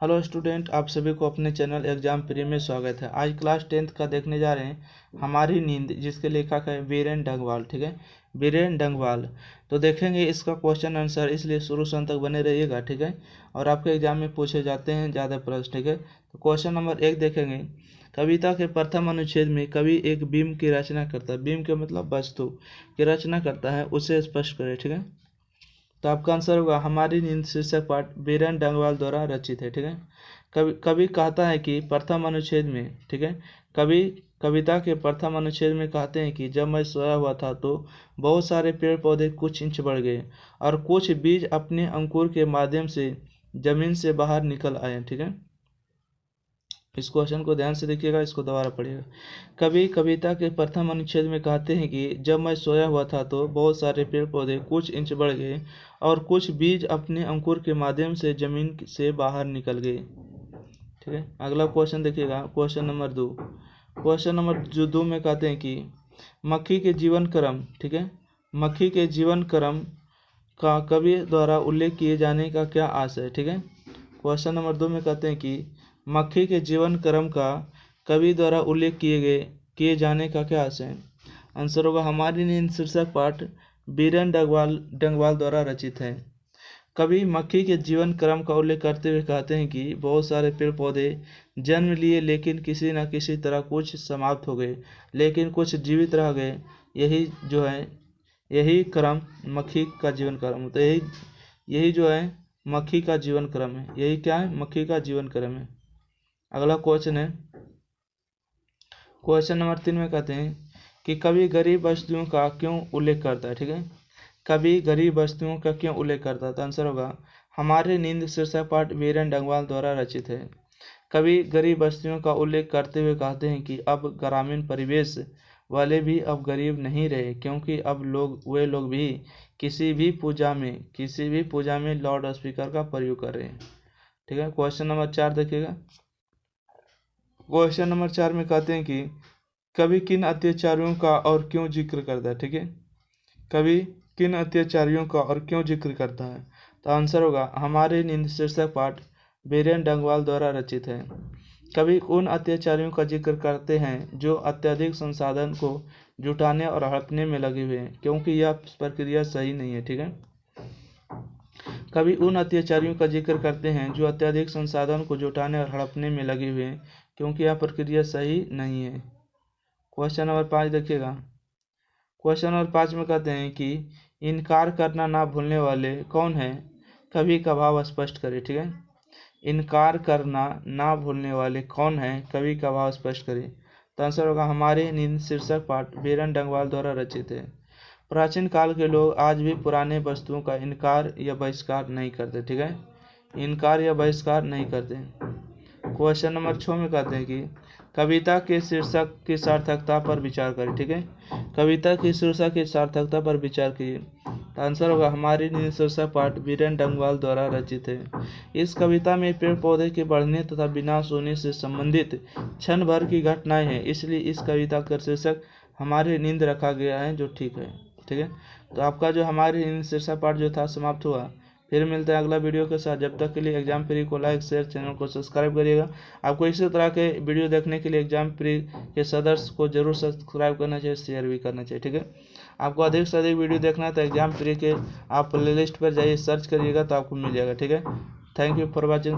Hello student, आप सभी को अपने चैनल एग्जाम प्री में स्वागत है। आज क्लास 10th का देखने जा रहे हैं हमारी नींद, जिसके लेखक है वीरेन डंगवाल। ठीक है, वीरेन डंगवाल। तो देखेंगे इसका क्वेश्चन आंसर, इसलिए शुरू से अंत तक बने रहिएगा। ठीक है, और आपके एग्जाम में पूछे जाते हैं ज़्यादा प्रश्न। ठीक है, तो क्वेश्चन नंबर 1 देखेंगे। कविता के प्रथम अनुच्छेद में कवि एक बीम की रचना करता है। बीम के मतलब वस्तु की रचना करता है, उसे स्पष्ट करें। ठीक है, तो आपका आंसर होगा हमारी नींद शीर्षक पाठ वीरेन डंगवाल द्वारा रचित है। ठीक है, कवि कहता है कि प्रथम अनुच्छेद में, ठीक है, कवि कविता के प्रथम अनुच्छेद में कहते हैं कि जब मैं सोया हुआ था तो बहुत सारे पेड़ पौधे कुछ इंच बढ़ गए और कुछ बीज अपने अंकुर के माध्यम से जमीन से बाहर निकल आए। ठीक है, इस क्वेश्चन को ध्यान से देखिएगा, इसको दोबारा पढ़िएगा। कवि कविता के प्रथम अनुच्छेद में कहते हैं कि जब मैं सोया हुआ था तो बहुत सारे पेड़ पौधे कुछ इंच बढ़ गए और कुछ बीज अपने अंकुर के माध्यम से जमीन से बाहर निकल गए। ठीक है, अगला क्वेश्चन देखिएगा, क्वेश्चन नंबर 2। क्वेश्चन नंबर 2 में कहते हैं कि मक्खी के जीवन क्रम, ठीक है, मक्खी के जीवन क्रम का कवि द्वारा उल्लेख किए जाने का क्या आशय है। ठीक है, क्वेश्चन नंबर 2 में कहते हैं कि मक्खी के जीवन क्रम का कवि द्वारा उल्लेख किए जाने का क्या आशय है। आंसर होगा हमारी नींद शीर्षक पाठ वीरेन डंगवाल द्वारा रचित है। कवि मक्खी के जीवन क्रम का उल्लेख करते हुए कहते हैं कि बहुत सारे पेड़ पौधे जन्म लिए, लेकिन किसी न किसी तरह कुछ समाप्त हो गए, लेकिन कुछ जीवित रह गए। यही जो है, यही क्रम मक्खी का जीवन क्रम होता है। यही जो है मक्खी का जीवन क्रम है। यही क्या है, मक्खी का जीवन क्रम है। अगला क्वेश्चन है, क्वेश्चन नंबर 3 में कहते हैं कि कवि गरीब वस्तुओं का क्यों उल्लेख करता है। ठीक है, कवि गरीब वस्तुओं का क्यों उल्लेख करता है। तो आंसर होगा हमारे नींद शीर्षक पाठ वीरेन डंगवाल द्वारा रचित है। कवि गरीब वस्तुओं का उल्लेख करते हुए कहते हैं कि अब ग्रामीण परिवेश वाले भी अब गरीब नहीं रहे, क्योंकि अब वे लोग भी किसी भी पूजा में लाउड स्पीकर का प्रयोग कर रहे हैं। ठीक है, क्वेश्चन नंबर 4 देखिएगा। क्वेश्चन नंबर 4 में कहते हैं कि कवि किन अत्याचारियों का और क्यों जिक्र करता है। ठीक है, कवि किन अत्याचारियों का और क्यों जिक्र करता है। तो आंसर होगा हमारे नींद शीर्षक पाठ वीरेन डंगवाल द्वारा रचित है। कवि उन अत्याचारियों का जिक्र करते हैं जो अत्यधिक संसाधन को जुटाने और हड़पने में लगे हुए हैं, क्योंकि यह प्रक्रिया सही नहीं है। ठीक है, कवि उन अत्याचारियों का जिक्र करते हैं जो अत्यधिक संसाधन को जुटाने और हड़पने में लगे हुए हैं, क्योंकि यह प्रक्रिया सही नहीं है। क्वेश्चन नंबर 5 देखिएगा। क्वेश्चन नंबर 5 में कहते हैं कि इनकार करना ना भूलने वाले कौन है, कवि का भाव स्पष्ट करें। ठीक है, इनकार करना ना भूलने वाले कौन है, कवि का भाव स्पष्ट करें। तो आंसर होगा हमारे नींद शीर्षक पाठ वीरेन डंगवाल द्वारा रचित है। प्राचीन काल के लोग आज भी पुराने वस्तुओं का इनकार या बहिष्कार नहीं करते। ठीक है, इनकार या बहिष्कार नहीं करते। क्वेश्चन नंबर 6 में कहते हैं कि कविता के शीर्षक की सार्थकता पर विचार करें। ठीक है, कविता की शीर्षक की सार्थकता पर विचार कीजिए। तो आंसर होगा हमारी नींद शीर्षक पाठ वीरेन डंगवाल द्वारा रचित है। इस कविता में पेड़ पौधे के बढ़ने तथा विनाश होने से संबंधित क्षण भर की घटनाएं हैं, इसलिए इस कविता का शीर्षक हमारी नींद रखा गया है, जो ठीक है। ठीक है, तो आपका जो हमारी नींद शीर्षक पाठ जो था समाप्त हुआ। फिर मिलते हैं अगला वीडियो के साथ। जब तक के लिए एग्जाम प्री को लाइक शेयर, चैनल को सब्सक्राइब करिएगा। आपको इसी तरह के वीडियो देखने के लिए एग्जाम प्री के सदस्य को जरूर सब्सक्राइब करना चाहिए, शेयर भी करना चाहिए। ठीक है, आपको अधिक से अधिक वीडियो देखना है तो एग्जाम प्री के आप प्लेलिस्ट पर जाइए, सर्च करिएगा तो आपको मिल जाएगा। ठीक है, थैंक यू फॉर वॉचिंग।